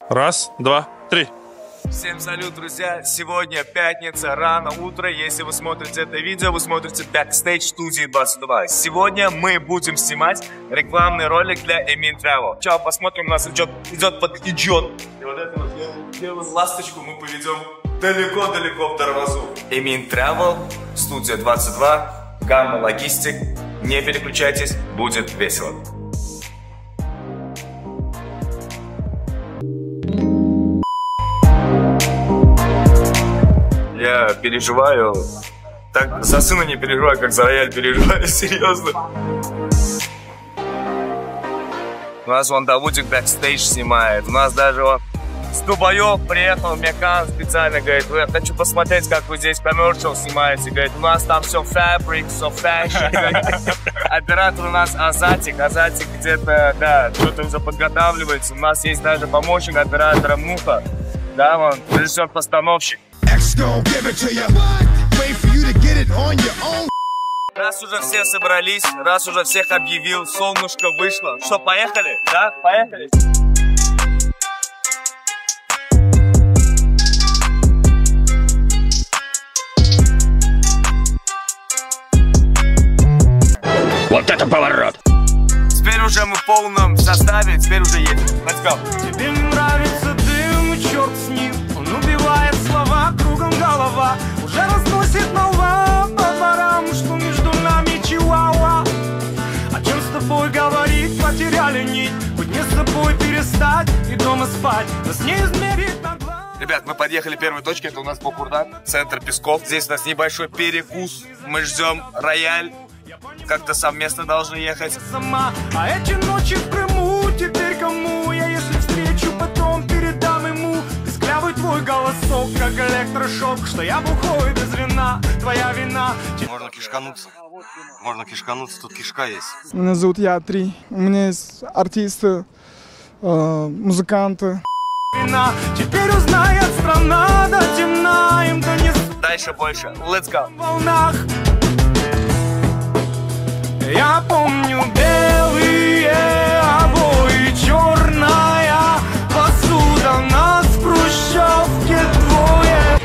Раз, два, три. Всем салют, друзья! Сегодня пятница, рано утро. Если вы смотрите это видео, вы смотрите Backstage студии 22. Сегодня мы будем снимать рекламный ролик для Emin Travel. Сейчас посмотрим, у нас идет идет. И вот эту вот белую ласточку мы поведем далеко-далеко в Дарвазу. Emin Travel, студия 22, Gamma Logistic. Не переключайтесь, будет весело. Я переживаю, так за сына не переживаю, как за рояль переживаю, серьезно. У нас вон Давудик бэкстейдж снимает, у нас даже он с Дубаев приехал, Мекан специально говорит, я хочу посмотреть, как вы здесь коммерчал снимаете, говорит, у нас там все фабрик, все фэшн. Оператор у нас Азатик где-то, да, что-то уже подготавливается, у нас есть даже помощник оператора Муха, да, вон, режиссер-постановщик. Раз уже все собрались, раз уже всех объявил, солнышко вышло. Что, поехали? Да? Поехали? Вот это поворот! Теперь уже мы в полном составе, теперь уже едем. Let's go. Тебе не нравится дым, черт с ним. Он убивает слова, кругом голова. Уже разносит молва по дворам, что между нами чиуауа. О чем с тобой говорить, потеряли нить. Хоть не с собой перестать и дома спать. Нас не измерить на глаз. Ребят, мы подъехали к первой точке, это у нас Бокурдан, центр Песков. Здесь у нас небольшой перекус, мы ждем рояль. Как-то совместно должны ехать. Сама. А эти ночи в Крыму теперь кому? Я если встречу, потом передам ему. Песклявый твой голосок, как электрошок. Что я бухой без вина, твоя вина. Можно кишкануться. Можно кишкануться, тут кишка есть. Меня зовут Я-3. У меня есть артисты, музыканты. Теперь узнает страна до темна. Им донесут Дальше больше. Let's go. в волнах. Я помню белые обои, черная посуда, нас в хрущевке двое.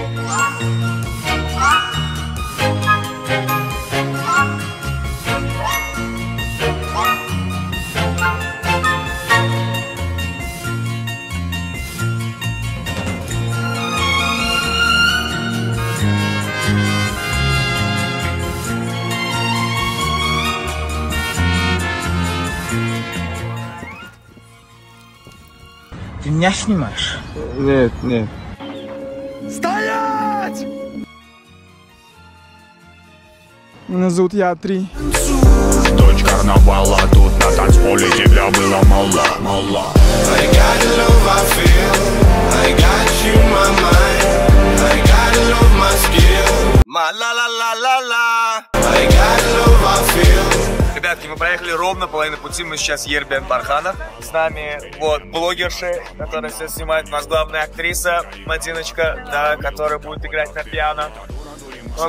Ты меня снимаешь? Нет, нет. Стоять! Меня зовут Я-3. Дочь карнавала, тут на танцполе тебя было мало. Ребятки, мы проехали ровно половину пути, мы сейчас Ербен Барханов. С нами вот блогерши, которая все снимает. У нас главная актриса Мадиночка, да, которая будет играть на пиано.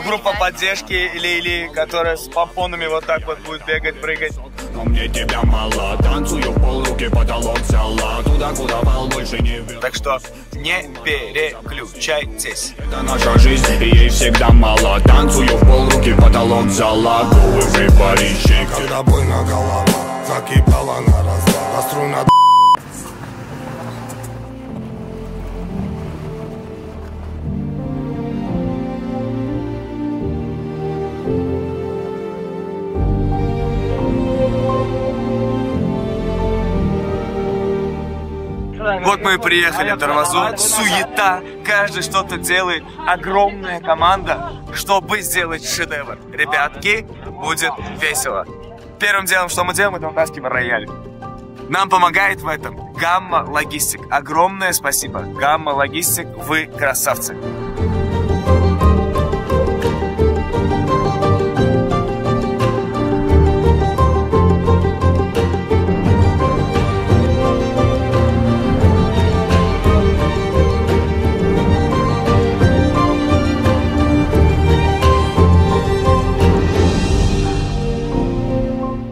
Группа поддержки Лили, которая с помпонами вот так вот будет бегать, прыгать. Но мне тебя мало, танцую в полруки, потолок взяла. Туда, куда вал больше не вел. Так что не переключайтесь. Это наша жизнь, и ей всегда мало. Танцую в полруки, потолок взяла. Губы припарищик. Когда буйна голова закипала на раз-два, а струна. Вот мы и приехали в Дарвазу. Суета, каждый что-то делает. Огромная команда, чтобы сделать шедевр. Ребятки, будет весело. Первым делом, что мы делаем, это вытаскиваем рояль. Нам помогает в этом Gamma Logistic. Огромное спасибо. Gamma Logistic, вы красавцы.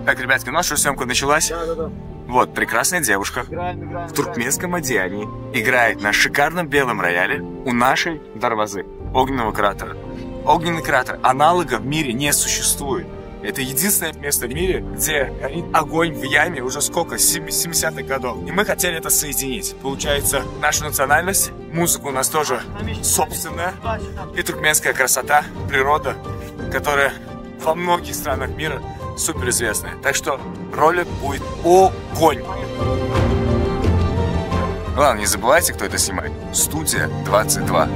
Так, ребятки, наша съемка началась. Вот, прекрасная девушка в туркменском одеянии играет на шикарном белом рояле у нашей дарвазы, огненного кратера. Огненный кратер, аналога в мире не существует. Это единственное место в мире, где горит огонь в яме уже сколько, 70-х годов. И мы хотели это соединить. Получается, наша национальность, музыка у нас тоже собственная, и туркменская красота, природа, которая во многих странах мира суперизвестная. Так что ролик будет огонь. Ладно, не забывайте, кто это снимает. Студия 22.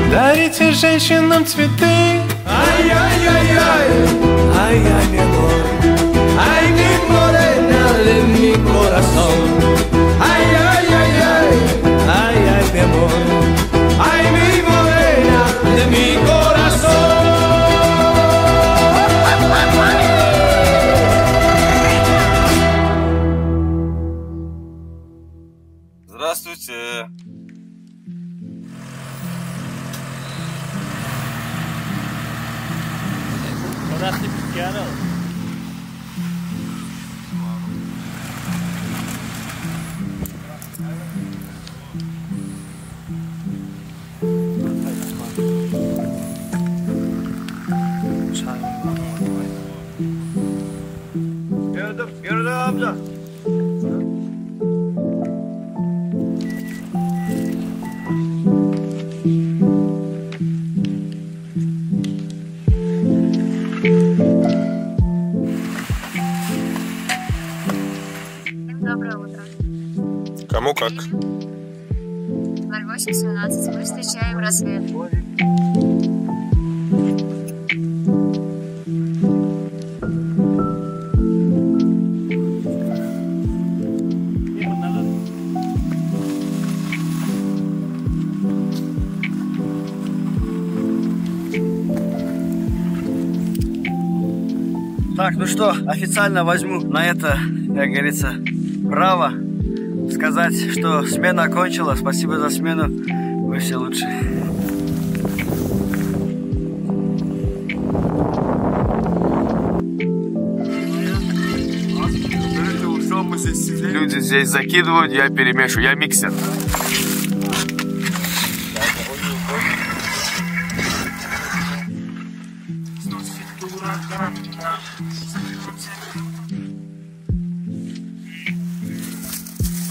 Дарите женщинам цветы. Ай-яй-яй-яй, ай-яй, mi amor. Ay, mi morena de mi corazón. Ай-яй-яй-яй, ай-яй, mi amor. Ay, mi morena de mi corazón. Здравствуйте. Gördüm amca. Доброе утро. Кому как? 08:17. Мы встречаем рассвет. Так, ну что, официально возьму на это, как говорится, право сказать, что смена окончила. Спасибо за смену, вы все лучшие. Люди здесь закидывают, я перемешиваю, я миксер.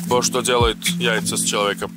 Вот что делает яйца с человеком.